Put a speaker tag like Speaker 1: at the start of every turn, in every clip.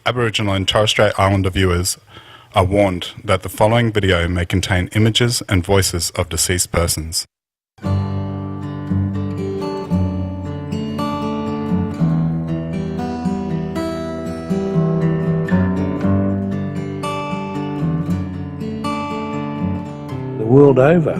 Speaker 1: Aboriginal and Torres Strait Islander viewers are warned that the following video may contain images and voices of deceased persons.
Speaker 2: The world over,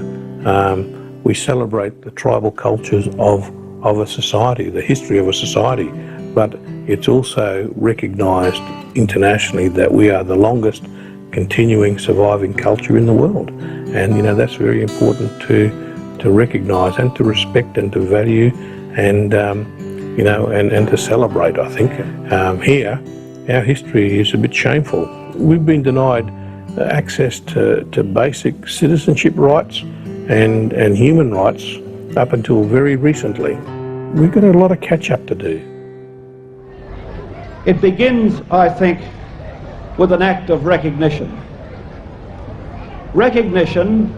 Speaker 2: we celebrate the tribal cultures of a society, the history of a society, but it's also recognised internationally that we are the longest continuing surviving culture in the world. And you know, that's very important to recognise and to respect and to value and you know, and to celebrate. I think here our history is a bit shameful. We've been denied access to basic citizenship rights and human rights up until very recently. We've got a lot of catch up to do.
Speaker 3: It begins, I think, with an act of recognition. Recognition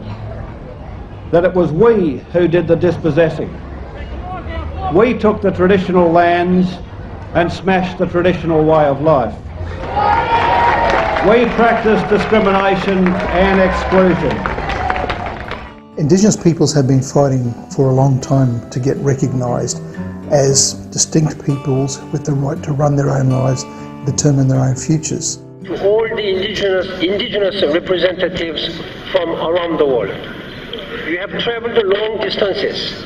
Speaker 3: that it was we who did the dispossessing. We took the traditional lands and smashed the traditional way of life. We practiced discrimination and exclusion.
Speaker 4: Indigenous peoples have been fighting for a long time to get recognised as distinct peoples with the right to run their own lives, determine their own futures.
Speaker 5: To all the indigenous representatives from around the world, you have travelled long distances,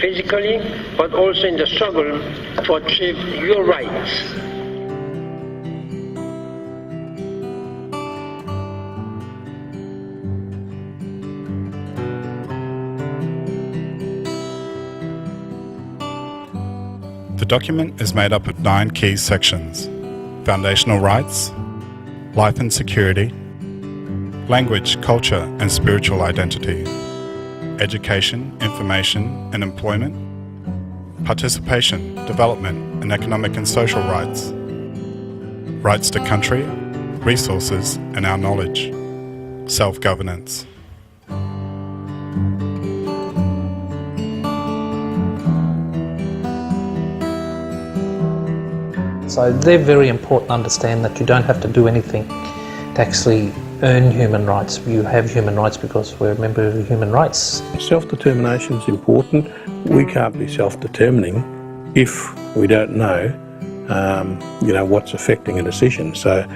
Speaker 5: physically, but also in the struggle to achieve your rights.
Speaker 1: The document is made up of 9 key sections: foundational rights, life and security, language, culture and spiritual identity, education, information and employment, participation, development and economic and social rights, rights to country, resources and our knowledge, self-governance.
Speaker 6: So they're very important to understand that you don't have to do anything to actually earn human rights. You have human rights because we're a member of the human rights.
Speaker 2: Self-determination is important. We can't be self-determining if we don't know, you know, what's affecting a decision. So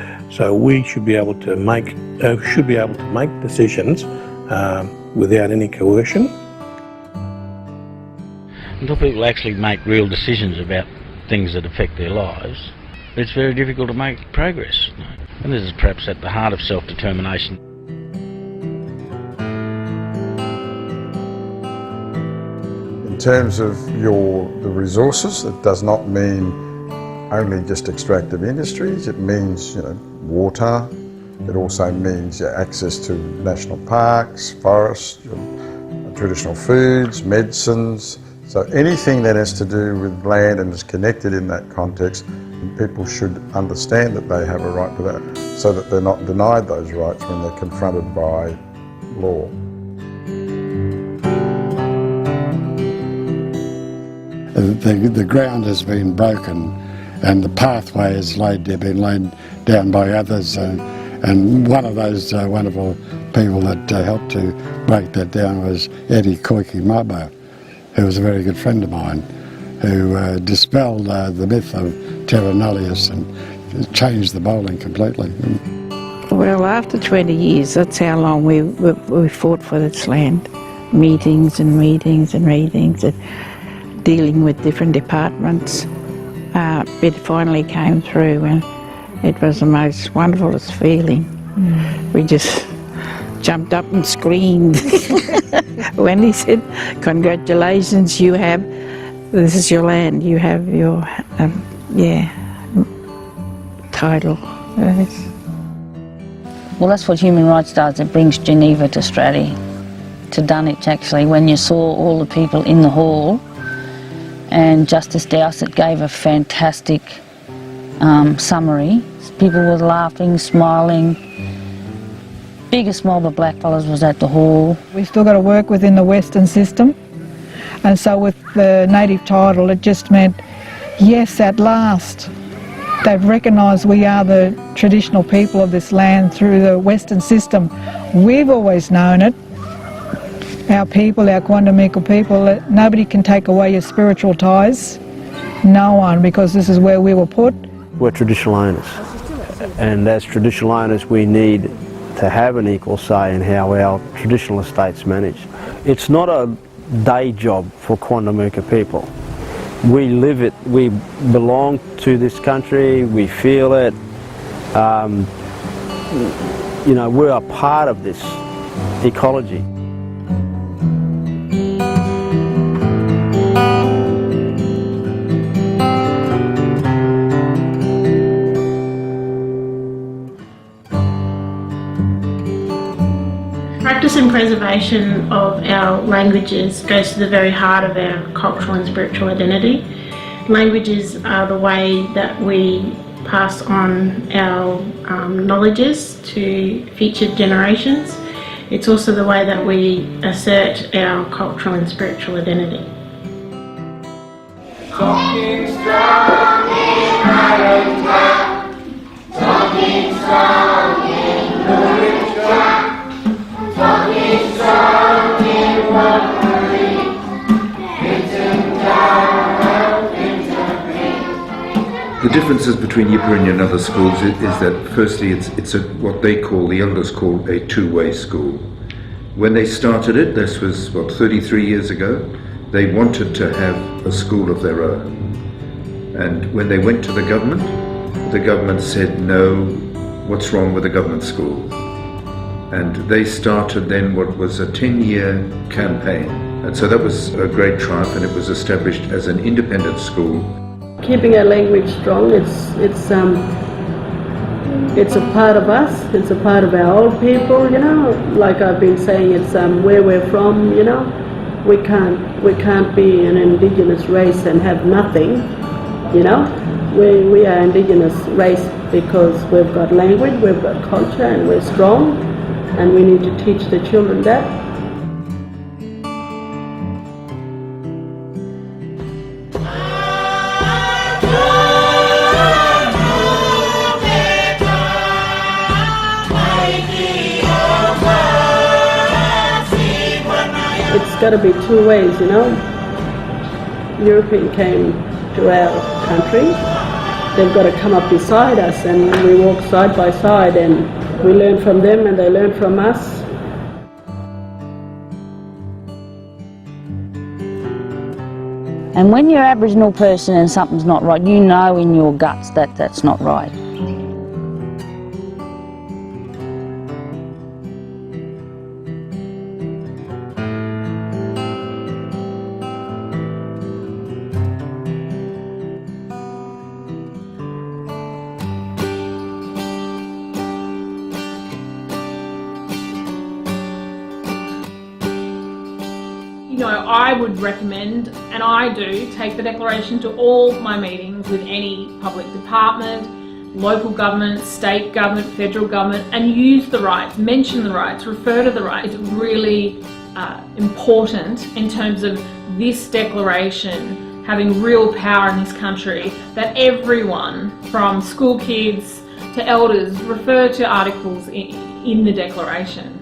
Speaker 2: we should be able to make decisions without any coercion.
Speaker 7: Until people actually make real decisions about things that affect their lives, it's very difficult to make progress. And this is perhaps at the heart of self-determination.
Speaker 8: In terms of the resources, it does not mean only just extractive industries. It means, you know, water. It also means access to national parks, forests, traditional foods, medicines. So anything that has to do with land and is connected in that context, people should understand that they have a right to that, so that they're not denied those rights when they're confronted by law.
Speaker 9: The ground has been broken and the pathway has been laid down by others, and one of those wonderful people that helped to break that down was Eddie Koiki Mabo, who was a very good friend of mine, who dispelled the myth of terra nullius and changed the bowling completely.
Speaker 10: Well, after 20 years, that's how long we fought for this land. Meetings and meetings and meetings, and dealing with different departments. It finally came through, and it was the most wonderfulest feeling. We just jumped up and screamed when he said, "Congratulations, this is your land, you have your, title."
Speaker 11: Well, that's what human rights does. It brings Geneva to Australia, to Dunwich actually. When you saw all the people in the hall, and Justice Dowsett gave a fantastic summary. People were laughing, smiling. Biggest mob of blackfellas was at the hall.
Speaker 12: We've still got to work within the Western system, and so with the native title it just meant, yes, at last They've recognised we are the traditional people of this land through the Western system. We've always known it. Our people, our Quandamika people, nobody can take away your spiritual ties. No one, because this is where we were put.
Speaker 13: We're traditional owners, and as traditional owners we need to have an equal say in how our traditional estates managed. It's not a day job for Quandamika people. We live it, we belong to this country, we feel it. You know, we're a part of this ecology.
Speaker 14: Practice and preservation of our languages goes to the very heart of our cultural and spiritual identity. Languages are the way that we pass on our knowledges to future generations. It's also the way that we assert our cultural and spiritual identity.
Speaker 15: Talking strong in Iron Town, talking strong in Norwich Town. Talking strong in Waterloo, Clinton down, Clinton.
Speaker 16: The differences between Yippa and your other schools is that firstly it's what they call, the elders call, a two-way school. When they started it, this was 33 years ago, they wanted to have a school of their own. And when they went to the government said, no, what's wrong with a government school? And they started then what was a 10-year campaign. And so that was a great triumph, and it was established as an independent school.
Speaker 17: Keeping our language strong, it's a part of us, it's a part of our old people, you know. Like I've been saying, it's where we're from, you know. We can't be an Indigenous race and have nothing, you know. We are Indigenous race because we've got language, we've got culture, and we're strong. And we need to teach the children that. It's got to be two ways, you know. European came to our country, they've got to come up beside us, and we walk side by side, and we learn from them and they learn from us.
Speaker 11: And when you're an Aboriginal person and something's not right, you know in your guts that that's not right.
Speaker 18: I would recommend, and I do, take the declaration to all my meetings with any public department, local government, state government, federal government, and use the rights, mention the rights, refer to the rights. It's really important in terms of this declaration having real power in this country, that everyone from school kids to elders refer to articles in the declaration.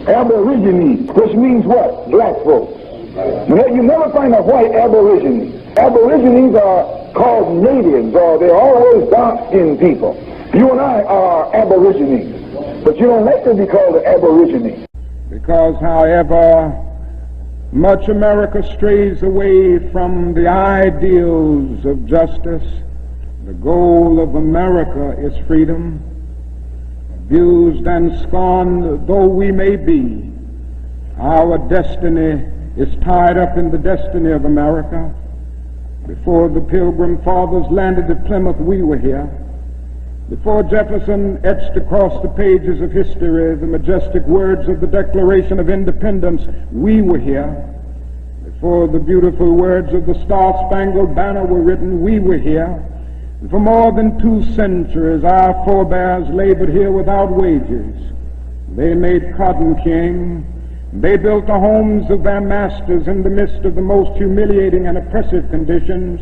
Speaker 19: Aborigines, which means what? Black folks. You never find a white aborigine. Aborigines are called natives, or they're always dark-skinned people. You and I are aborigines, but you don't like to be called an aborigine.
Speaker 20: Because however much America strays away from the ideals of justice, the goal of America is freedom. Abused and scorned though we may be, our destiny is tied up in the destiny of America. Before the Pilgrim Fathers landed at Plymouth, we were here. Before Jefferson etched across the pages of history the majestic words of the Declaration of Independence, we were here. Before the beautiful words of the Star-Spangled Banner were written, we were here. And for more than 2 centuries, our forebears labored here without wages. They made cotton king. They built the homes of their masters in the midst of the most humiliating and oppressive conditions.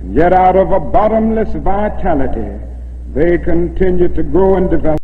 Speaker 20: And yet out of a bottomless vitality, they continue to grow and develop.